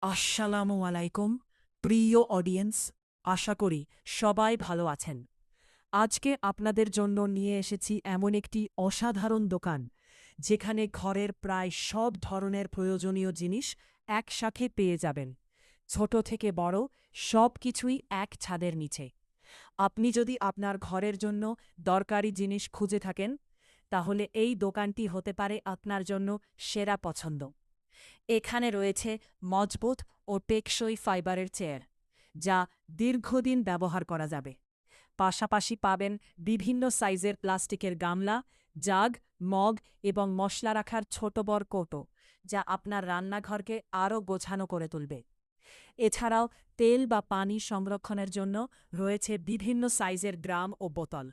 আসসালামু আলাইকুম প্রিয় অডিয়েন্স, আশা করি সবাই ভালো আছেন। আজকে আপনাদের জন্য নিয়ে এসেছি এমন একটি অসাধারণ দোকান, যেখানে ঘরের প্রায় সব ধরনের প্রয়োজনীয় জিনিস একসাথে পেয়ে যাবেন। ছোট থেকে বড় সব কিছুই এক ছাদের নিচে। আপনি যদি আপনার ঘরের জন্য দরকারি জিনিস খুঁজে থাকেন, তাহলে এই দোকানটি হতে পারে আপনার জন্য সেরা পছন্দ। এখানে রয়েছে মজবুত ও টেকসই ফাইবারের চেয়ার, যা দীর্ঘদিন ব্যবহার করা যাবে। পাশাপাশি পাবেন বিভিন্ন সাইজের প্লাস্টিকের গামলা, জাগ, মগ এবং মশলা রাখার ছোট বড় কৌটো, যা আপনার রান্নাঘরকে আরও গোছানো করে তুলবে। এছাড়াও তেল বা পানি সংরক্ষণের জন্য রয়েছে বিভিন্ন সাইজের ড্রাম ও বোতল।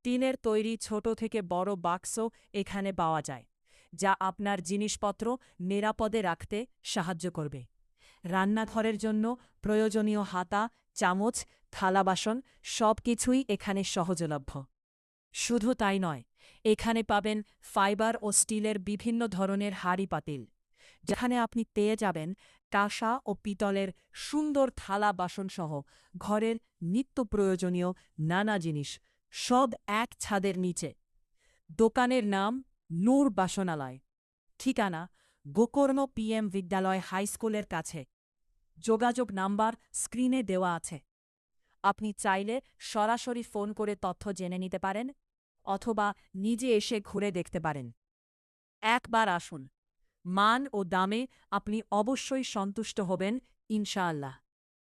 টিনের তৈরি ছোট থেকে বড় বাক্স এখানে পাওয়া যায়, যা আপনার জিনিসপত্র নিরাপদে রাখতে সাহায্য করবে। রান্নাঘরের জন্য প্রয়োজনীয় হাতা, চামচ, থালা বাসন সবকিছুই এখানে সহজলভ্য। শুধু তাই নয়, এখানে পাবেন ফাইবার ও স্টিলের বিভিন্ন ধরনের হাঁড়ি পাতিল, যেখানে আপনি পেয়ে যাবেন কাঁসা ও পিতলের সুন্দর থালা বাসনসহ ঘরের নিত্য প্রয়োজনীয় নানা জিনিস, সব এক ছাদের নিচে। দোকানের নাম নূর বাসনালয়। ঠিকানা গোকর্ণ PM বিদ্যালয় হাই স্কুলের কাছে। যোগাযোগ নাম্বার স্ক্রিনে দেওয়া আছে। আপনি চাইলে সরাসরি ফোন করে তথ্য জেনে নিতে পারেন, অথবা নিজে এসে ঘুরে দেখতে পারেন। একবার আসুন, মান ও দামে আপনি অবশ্যই সন্তুষ্ট হবেন, ইনশাআল্লাহ।